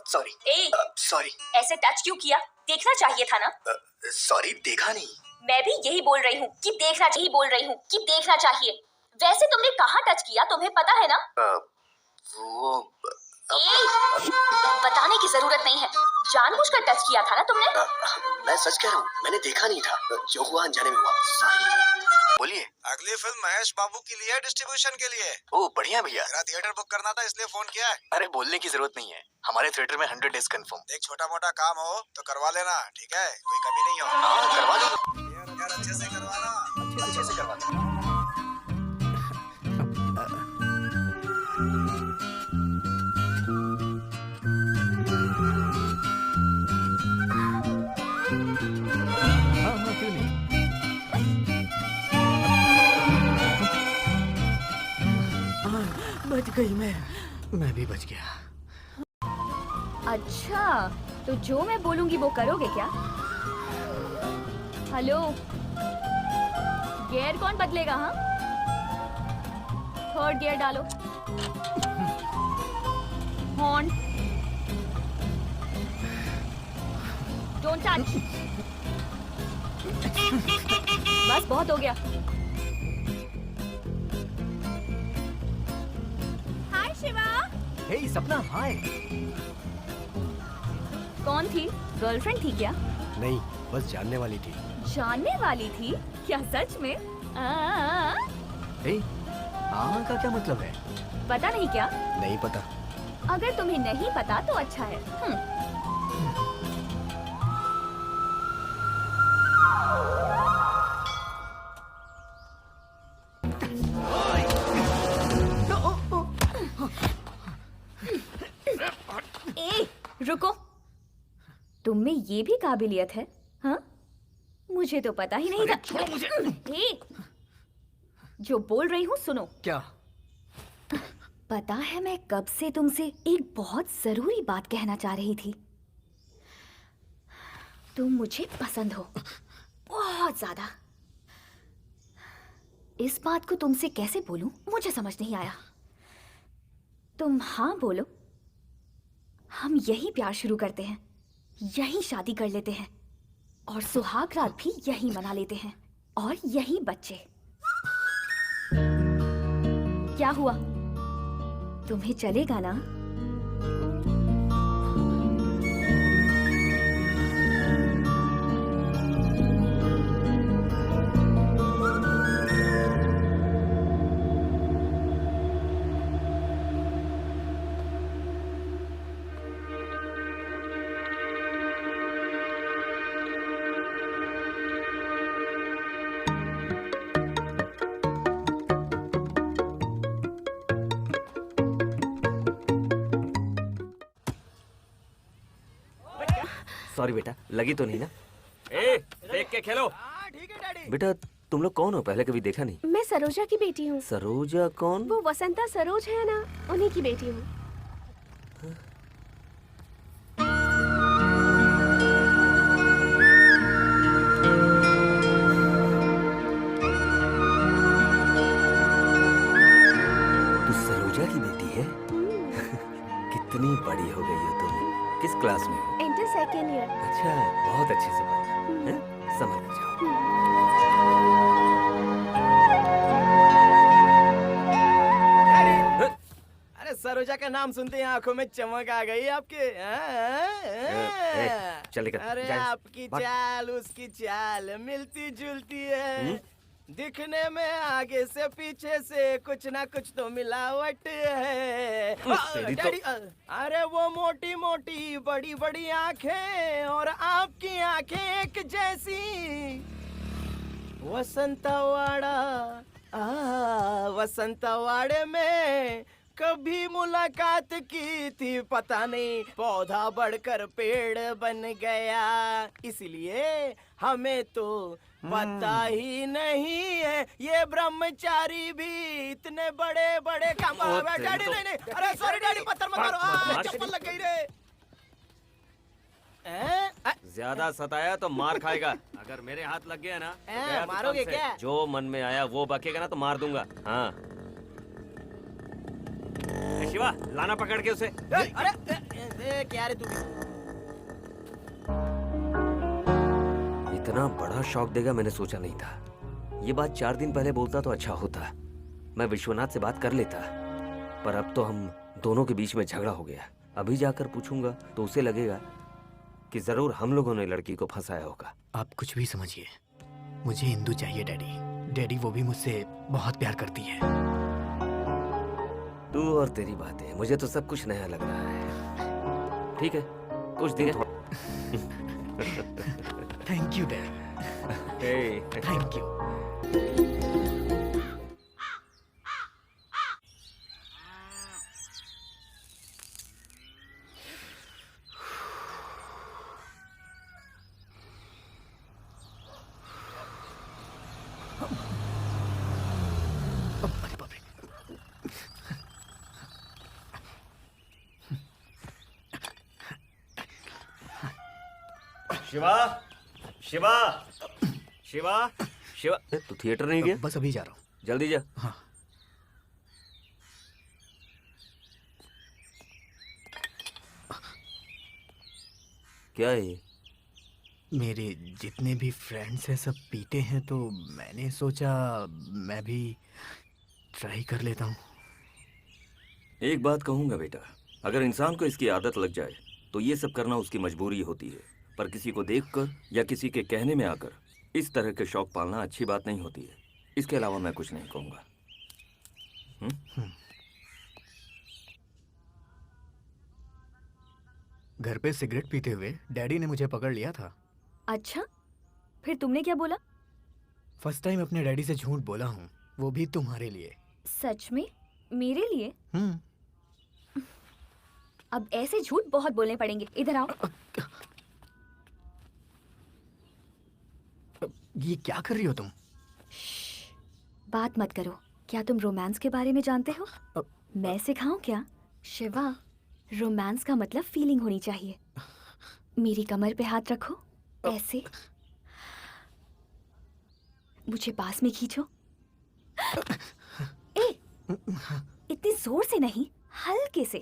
Sorry. Sorry. ऐसे touch क्यों किया? देखना चाहिए था ना। सॉरी, देखा नहीं। मैं भी यही बोल रही हूँ कि देखना चाहिए। वैसे तुमने कहाँ टच किया, तुम्हें पता है ना? वो बताने की जरूरत नहीं है, जानबूझकर टच किया था ना तुमने। मैं सच कह रहा हूँ, मैंने देखा नहीं था। जो हुआ अनजाने में हुआ। बोलिए। अगली फिल्म महेश बाबू के लिए डिस्ट्रीब्यूशन के लिए। ओ बढ़िया भैया। मेरा थिएटर बुक करना था इसलिए फोन किया है। अरे बोलने की जरूरत नहीं है, हमारे थिएटर में 100 डेज कंफर्म। एक छोटा मोटा काम हो तो करवा लेना, ठीक है? कोई कमी नहीं हो। हाँ करवा दूंगा। यार अच्छे से करवाना। अच्छे से करवा दूंगा। क्यों नहीं? बच गई मैं भी बच गया। अच्छा, तो जो मैं बोलूंगी वो करोगे क्या? हेलो, गियर कौन बदलेगा? हाँ, थर्ड गियर डालो। Horn, don't touch. बस बहुत हो गया। हाय शिवा। हे सपना, हाय। कौन थी? गर्लफ्रेंड थी क्या? नहीं, बस जानने वाली थी। जानने वाली थी क्या सच में? हे, हाँ का क्या मतलब है? पता नहीं क्या? नहीं पता। अगर तुम्हें नहीं पता तो अच्छा है। ए, रुको। तुम में ये भी काबिलियत है? हाँ, मुझे तो पता ही नहीं था। छोड़ो मुझे। ए, जो बोल रही हूँ सुनो। क्या? पता है मैं कब से तुमसे एक बहुत जरूरी बात कहना चाह रही थी। तुम मुझे पसंद हो बहुत ज्यादा। इस बात को तुमसे कैसे बोलूं मुझे समझ नहीं आया। तुम हाँ बोलो, हम यही प्यार शुरू करते हैं, यही शादी कर लेते हैं और सुहाग रात भी यही मना लेते हैं और यही बच्चे। क्या हुआ? तुम्हें चलेगा ना? सॉरी बेटा, लगी तो नहीं ना? देख के खेलो। ठीक है डैडी। बेटा तुम लोग कौन हो? पहले कभी देखा नहीं। मैं सरोजा की बेटी हूँ। सरोजा कौन? वो वसंता सरोज है ना, उन्हीं की बेटी हूँ। तू सरोजा की बेटी है? कितनी बड़ी हो गई हो तुम। किस क्लास में हो? Inter second year. अच्छा, बहुत अच्छे से पढ़ना है? समझ में जाओ। अरे सरोजा का नाम सुनते ही आंखों में चमक आ गई आपके। चल निकल। अरे आपकी चाल उसकी चाल मिलती जुलती है। दिखने में आगे से पीछे से कुछ ना कुछ तो मिलावट है। डैडी, अरे वो मोटी मोटी बड़ी बड़ी आंखें और आपकी आंखें एक जैसी। वसंतवाड़े में कभी मुलाकात की थी, पता नहीं पौधा बढ़कर पेड़ बन गया, इसलिए हमें तो पता ही नहीं है ये ब्रह्मचारी भी इतने बड़े बड़े काम। डैडी नहीं, अरे सॉरी डैडी, पत्थर मत मारो, चप्पल लग गई रे। ज्यादा सताया तो मार खाएगा। अगर मेरे हाथ लग गया ना तो गया तू मारोगे कम से। क्या? जो मन में आया वो बकेगा ना तो मार दूंगा। हाँ ए, शिवा लाना पकड़ के उसे। अरे क्या रे तू भी? इतना बड़ा शॉक देगा मैंने सोचा नहीं था। ये बात 4 दिन पहले बोलता तो अच्छा होता। मैं विश्वनाथ से बात कर लेता, पर अब तो हम दोनों के बीच में झगड़ा हो गया। अभी जाकर पूछूंगा तो उसे लगेगा कि जरूर हम लोगों ने लड़की को फंसाया होगा। आप कुछ भी समझिए, मुझे इंदु चाहिए डैडी। डैडी वो भी मुझसे बहुत प्यार करती है। तू और तेरी बातें, मुझे तो सब कुछ नया लग रहा है। ठीक है कुछ दिन। Thank you dad, hey, thank you. अरे बाप रे। शिवा शिवा शिवा शिवा तू थिएटर नहीं गया? बस अभी जा रहा हूँ। जल्दी जा। हाँ। क्या है ये? मेरे जितने भी फ्रेंड्स हैं सब पीते हैं, तो मैंने सोचा मैं भी ट्राई कर लेता हूँ। एक बात कहूंगा बेटा, अगर इंसान को इसकी आदत लग जाए तो ये सब करना उसकी मजबूरी होती है, पर किसी को देखकर या किसी के कहने में आकर इस तरह के शौक पालना अच्छी बात नहीं होती है। इसके अलावा मैं कुछ नहीं कहूंगा। घर पे सिगरेट पीते हुए डैडी ने मुझे पकड़ लिया था। अच्छा, फिर तुमने क्या बोला? फर्स्ट टाइम अपने डैडी से झूठ बोला हूँ, वो भी तुम्हारे लिए। सच में? मेरे लिए? हम्म। अब ऐसे झूठ बहुत बोलने पड़ेंगे। इधर आओ। ये क्या कर रही हो तुम? बात मत करो। क्या तुम रोमांस के बारे में जानते हो? मैं सिखाऊं क्या? शिवा, रोमांस का मतलब फीलिंग होनी चाहिए। मेरी कमर पे हाथ रखो, ऐसे। मुझे पास में खींचो। ए, इतनी जोर से नहीं, हल्के से।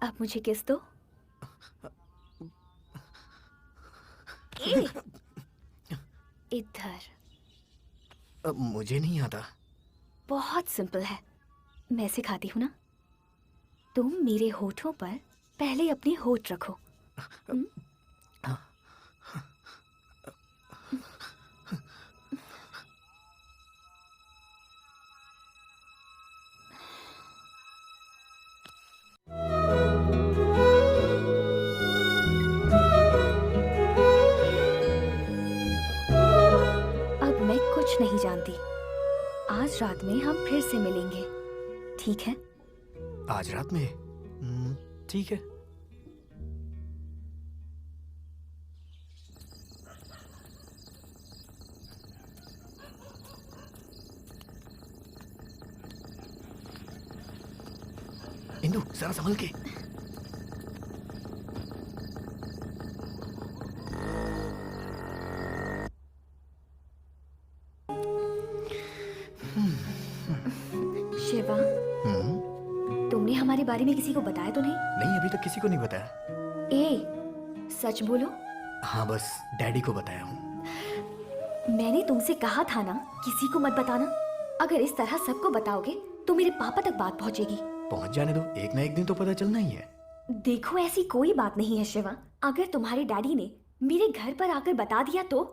अब मुझे किस दो। ए, इधर। मुझे नहीं आता। बहुत सिंपल है, मैं सिखाती हूँ ना। तुम मेरे होठों पर पहले अपने होठ रखो। अब मैं कुछ नहीं जानती। आज रात में हम फिर से मिलेंगे, ठीक है? आज रात में? ठीक है। इंदु जरा संभल के। शिवा, तुमने हमारे बारे में किसी को बताया तो नहीं? नहीं, अभी तक किसी को नहीं बताया। ए, सच बोलो। हाँ, बस डैडी को बताया हूँ। मैंने तुमसे कहा था ना, किसी को मत बताना। अगर इस तरह सबको बताओगे तो मेरे पापा तक बात पहुंचेगी। पहुंच जाने दो, एक ना एक दिन तो पता चलना ही है। देखो, ऐसी कोई बात नहीं है शिवा। अगर तुम्हारे डैडी ने मेरे घर पर आकर बता दिया तो?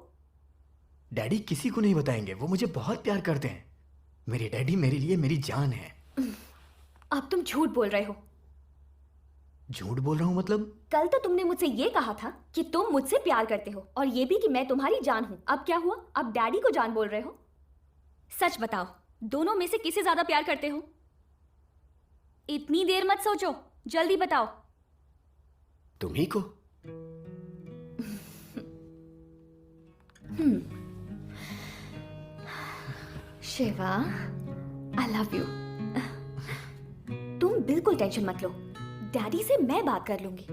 डैडी किसी को नहीं बताएंगे, वो मुझे बहुत प्यार करते हैं। मेरे डैडी मेरे लिए मेरी जान है। अब तुम झूठ बोल रहे हो। झूठ बोल रहा हूँ मतलब? कल तो तुमने मुझसे ये कहा था कि तुम मुझसे प्यार करते हो, और ये भी कि मैं तुम्हारी जान हूँ। अब क्या हुआ? अब डैडी को जान बोल रहे हो? सच बताओ, दोनों में से किसे ज्यादा प्यार करते हो? इतनी देर मत सोचो, जल्दी बताओ। तुम्ही को। Shiva, I love you. तुम बिल्कुल टेंशन मत लो, डैडी से मैं बात कर लूंगी।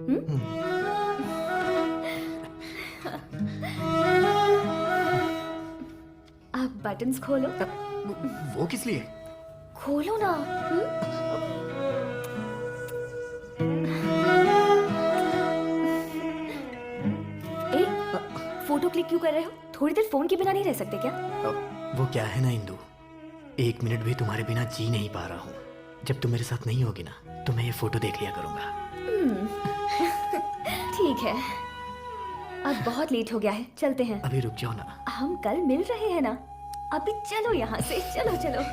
आप बटन्स खोलो। वो किस लिए? खोलो ना। ए, फोटो क्लिक क्यों कर रहे हो? थोड़ी देर फोन के बिना नहीं रह सकते क्या? वो क्या है ना इंदु, 1 मिनट भी तुम्हारे बिना जी नहीं पा रहा हूँ। जब तुम मेरे साथ नहीं होगी ना तो मैं ये फोटो देख लिया करूंगा। ठीक है, अब बहुत लेट हो गया है, चलते हैं। अभी रुक जाओ ना। हम कल मिल रहे हैं ना, अभी चलो यहाँ से, चलो चलो।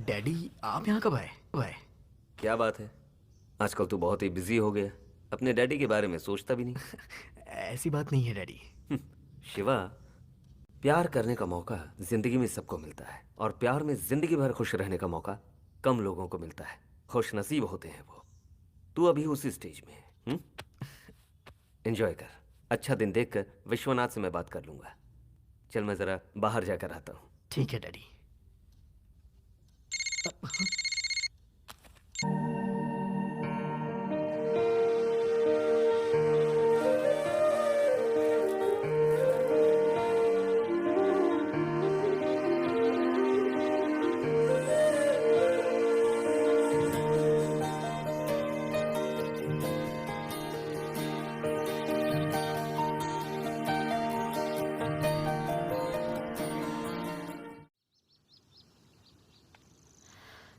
डैडी आप यहाँ कब आए? क्या बात है, आजकल तू बहुत ही बिजी हो गया, अपने डैडी के बारे में सोचता भी नहीं। ऐसी बात नहीं है डैडी। शिवा, प्यार करने का मौका जिंदगी में सबको मिलता है और प्यार में जिंदगी भर खुश रहने का मौका कम लोगों को मिलता है। खुश नसीब होते हैं वो। तू अभी उसी स्टेज में है। एंजॉय कर। अच्छा दिन देखकर विश्वनाथ से मैं बात कर लूंगा। चल मैं जरा बाहर जाकर आता हूँ। ठीक है डैडी।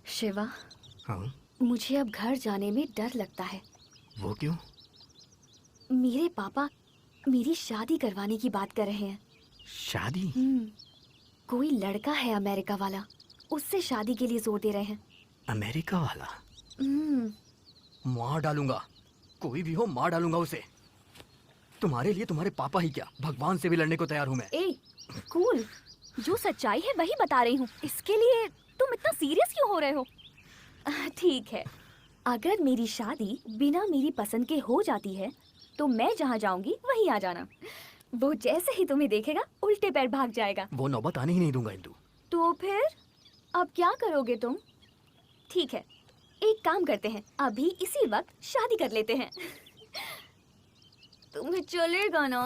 शिवा, हाँ? मुझे अब घर जाने में डर लगता है। वो क्यों? मेरे पापा मेरी शादी करवाने की बात कर रहे हैं। शादी? कोई लड़का है अमेरिका वाला, उससे शादी के लिए जोर दे रहे हैं। अमेरिका वाला? मार डालूंगा, कोई भी हो मार डालूंगा उसे। तुम्हारे लिए तुम्हारे पापा ही क्या, भगवान से भी लड़ने को तैयार हूँ मैं। ए, कूल, जो सच्चाई है वही बता रही हूँ। इसके लिए तुम इतना सीरियस क्यों हो रहे हो? ठीक है, अगर मेरी शादी बिना मेरी पसंद के हो जाती है तो मैं जहाँ जाऊंगी वहीं आ जाना। वो जैसे ही तुम्हें देखेगा उल्टे पैर भाग जाएगा। वो नौबत आने ही नहीं दूंगा इंदु। तो फिर अब क्या करोगे तुम? ठीक है, एक काम करते हैं, अभी इसी वक्त शादी कर लेते हैं। तुम्हें चलेगा ना?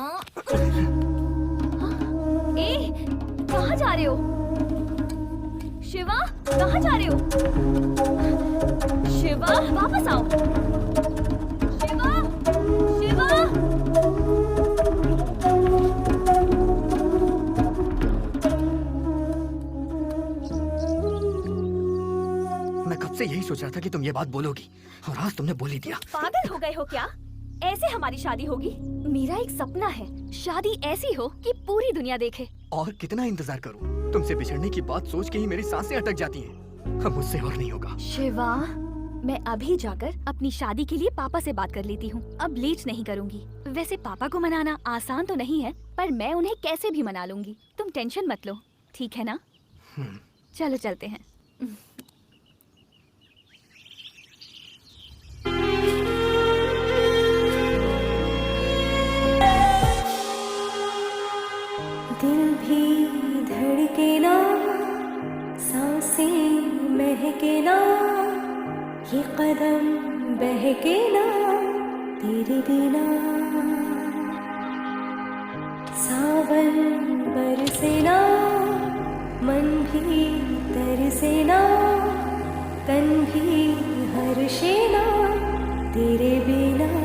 ए, कहाँ जा रहे हो? शिवा, कहाँ जा रहे हो? शिवा, वापस आओ। शिवा, शिवा। मैं कब से यही सोच रहा था कि तुम ये बात बोलोगी और आज तुमने बोल ही दिया। पागल हो गए हो क्या? ऐसे हमारी शादी होगी? मेरा एक सपना है, शादी ऐसी हो कि पूरी दुनिया देखे। और कितना इंतजार करूं? तुमसे बिछड़ने की बात सोच के ही मेरी सांसें अटक जाती हैं। अब मुझसे और नहीं होगा। शिवा, मैं अभी जाकर अपनी शादी के लिए पापा से बात कर लेती हूँ। अब लेट नहीं करूँगी। वैसे पापा को मनाना आसान तो नहीं है, पर मैं उन्हें कैसे भी मना लूंगी। तुम टेंशन मत लो, ठीक है ना? चलो चलते हैं। दिल भी धड़के ना, सांसें महके ना, ये कदम बहके ना तेरे बिना। सावन बरसे ना, मन भी तरसे ना, तन भी हर्षे ना तेरे बिना।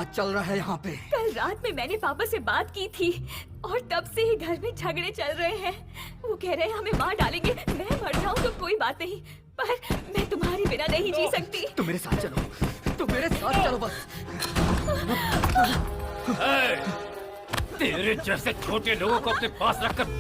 चल रहा है यहाँ पे? कल रात में मैंने पापा से बात की थी और तब से ही घर में झगड़े चल रहे हैं। वो कह रहे हैं हमें मार डालेंगे। मैं मर जाऊं तो कोई बात नहीं, पर मैं तुम्हारे बिना नहीं जी सकती। तुम मेरे साथ चलो, तुम मेरे साथ चलो बस। तेरे जैसे छोटे लोगों को अपने पास रखकर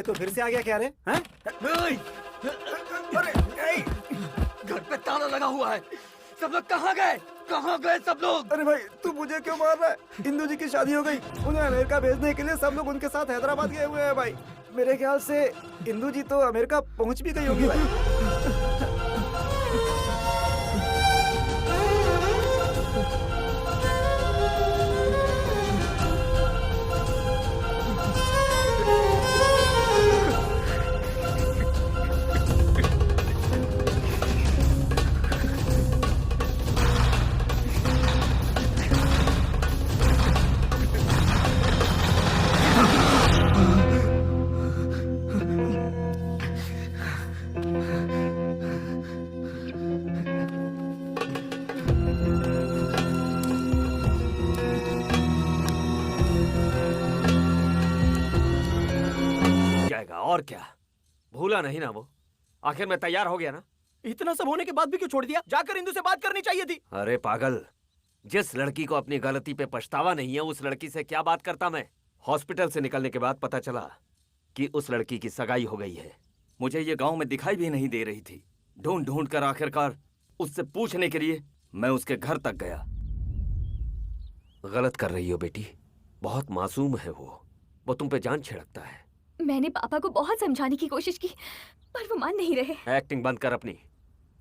तो फिर से आ गया क्या रे? हैं? अरे घर पे ताला लगा हुआ है। सब लोग कहाँ गए? कहाँ गए सब लोग? अरे भाई तू मुझे क्यों मार रहा है? इंदू जी की शादी हो गई, उन्हें अमेरिका भेजने के लिए सब लोग उनके साथ हैदराबाद गए हुए हैं भाई। मेरे ख्याल से इंदू जी तो अमेरिका पहुंच भी गई होगी भाई। और क्या, भूला नहीं ना वो? आखिर मैं तैयार हो गया ना। इतना सब होने के बाद भी क्यों छोड़ दिया? जाकर इंदू से बात करनी चाहिए थी। अरे पागल, जिस लड़की को अपनी गलती पे पछतावा नहीं है उस लड़की से क्या बात करता मैं। हॉस्पिटल से निकलने के बाद पता चला कि उस लड़की की सगाई हो गई है। मुझे ये गांव में दिखाई भी नहीं दे रही थी। ढूंढ ढूंढ कर आखिरकार उससे पूछने के लिए मैं उसके घर तक गया। गलत कर रही हो बेटी, बहुत मासूम है वो तुम पे जान छिड़कता है। मैंने पापा को बहुत समझाने की कोशिश की पर वो मान नहीं रहे। एक्टिंग बंद कर अपनी।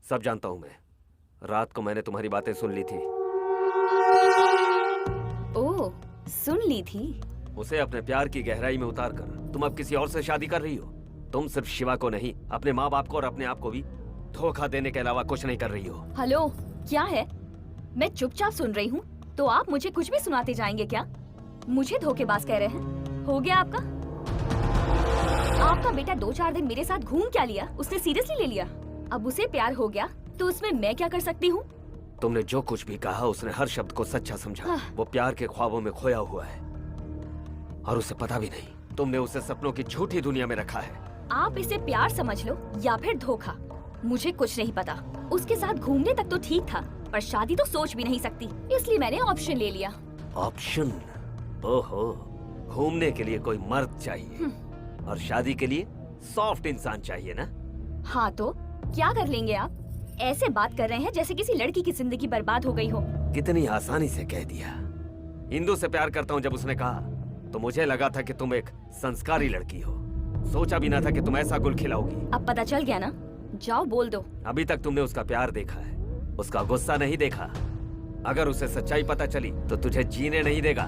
सब जानता हूं मैं। रात को मैंने तुम्हारी बातें सुन ली थी। ओह, सुन ली थी? उसे अपने प्यार की गहराई में उतार कर तुम अब किसी और से शादी कर रही हो। तुम सिर्फ शिवा को नहीं, अपने माँ बाप को और अपने आप को भी धोखा देने के अलावा कुछ नहीं कर रही हो। हेलो, क्या है? मैं चुपचाप सुन रही हूँ तो आप मुझे कुछ भी सुनाते जाएंगे क्या? मुझे धोखेबाज कह रहे हैं? हो गया आपका? आपका बेटा 2-4 दिन मेरे साथ घूम क्या लिया? उसने सीरियसली ले लिया। अब उसे प्यार हो गया तो उसमें मैं क्या कर सकती हूँ? तुमने जो कुछ भी कहा उसने हर शब्द को सच्चा समझा। वो प्यार के ख्वाबों में खोया हुआ है और उसे पता भी नहीं। तुमने उसे सपनों की झूठी दुनिया में रखा है। आप इसे प्यार समझ लो या फिर धोखा, मुझे कुछ नहीं पता। उसके साथ घूमने तक तो ठीक था पर शादी तो सोच भी नहीं सकती, इसलिए मैंने ऑप्शन ले लिया। ऑप्शन? ओहो, घूमने के लिए कोई मर्द चाहिए और शादी के लिए सॉफ्ट इंसान चाहिए ना? हाँ तो क्या कर लेंगे आप? ऐसे बात कर रहे हैं जैसे किसी लड़की की जिंदगी बर्बाद हो गई हो। कितनी आसानी से कह दिया। इंदु से प्यार करता हूँ जब उसने कहा तो मुझे लगा था कि तुम एक संस्कारी लड़की हो। सोचा भी ना था कि तुम ऐसा गुल खिलाओगी। अब पता चल गया ना, जाओ बोल दो। अभी तक तुमने उसका प्यार देखा है, उसका गुस्सा नहीं देखा। अगर उसे सच्चाई पता चली तो तुझे जीने नहीं देगा।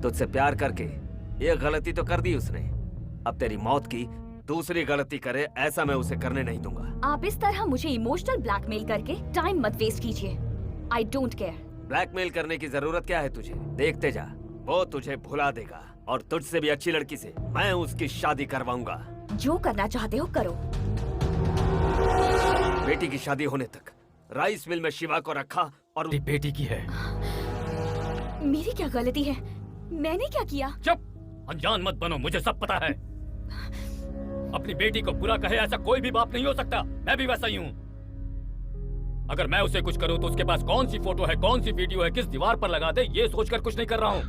तुझसे प्यार करके एक गलती तो कर दी उसने, अब तेरी मौत की दूसरी गलती करे ऐसा मैं उसे करने नहीं दूंगा। आप इस तरह मुझे इमोशनल ब्लैकमेल करके टाइम मत वेस्ट कीजिए। I don't care. ब्लैकमेल करने की जरूरत क्या है तुझे? देखते जा, वो तुझे भुला देगा और तुझसे भी अच्छी लड़की से मैं उसकी शादी करवाऊंगा। जो करना चाहते हो करो। बेटी की शादी होने तक राइस मिल में शिवा को रखा और तेरी बेटी की है। मेरी क्या गलती है? मैंने क्या किया? चुप, अनजान मत बनो, मुझे सब पता है। अपनी बेटी को बुरा कहे ऐसा कोई भी बाप नहीं हो सकता। मैं भी वैसा ही हूँ। अगर मैं उसे कुछ करूँ तो उसके पास कौन सी फोटो है, कौन सी वीडियो है, किस दीवार पर लगा दे, ये सोचकर कुछ नहीं कर रहा हूँ।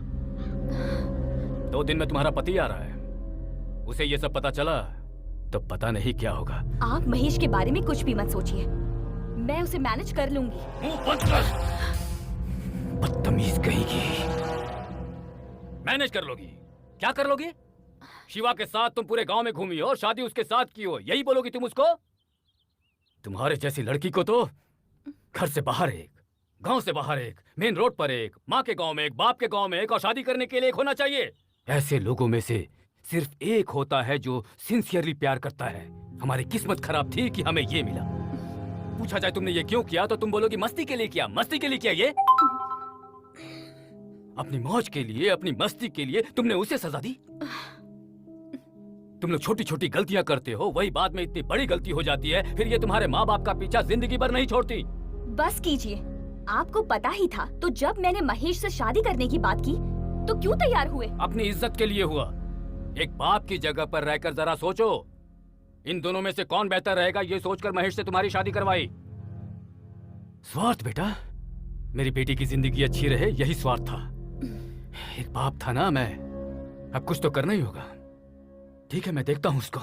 2 दिन में तुम्हारा पति आ रहा है, उसे ये सब पता चला तो पता नहीं क्या होगा। आप महेश के बारे में कुछ भी मत सोचिए, मैं उसे मैनेज कर लूंगी। मुंह बंद कर, बदतमीज कहेगी। मैनेज कर लोगी? क्या कर लोगी? शिवा के साथ तुम पूरे गांव में घूमी हो और शादी उसके साथ की हो, यही बोलोगी तुम उसको? तुम्हारे जैसी लड़की को तो घर से बाहर एक, गांव से बाहर एक, मेन रोड पर एक, माँ के गांव में एक, बाप के गांव में एक और शादी करने के लिए एक होना चाहिए। ऐसे लोगों में से सिर्फ एक होता है जो सिंसियरली प्यार करता है। हमारी किस्मत खराब थी कि हमें ये मिला। पूछा जाए तुमने ये क्यों किया तो तुम बोलोगी मस्ती के लिए किया। मस्ती के लिए किया ये? अपनी मौज के लिए, अपनी मस्ती के लिए तुमने उसे सजा दी। तुम लोग छोटी छोटी गलतियां करते हो, वही बाद में इतनी बड़ी गलती हो जाती है, फिर ये तुम्हारे माँ बाप का पीछा जिंदगी भर नहीं छोड़ती। बस कीजिए, आपको पता ही था तो जब मैंने महेश से शादी करने की बात की तो क्यों तैयार हुए? अपनी इज्जत के लिए हुआ। एक बाप की जगह पर रहकर जरा सोचो, इन दोनों में से कौन बेहतर रहेगा ये सोचकर महेश से तुम्हारी शादी करवाई। स्वार्थ बेटा, मेरी बेटी की जिंदगी अच्छी रहे यही स्वार्थ था। एक बाप था ना मैं, अब कुछ तो करना ही होगा। ठीक है, मैं देखता हूँ उसको।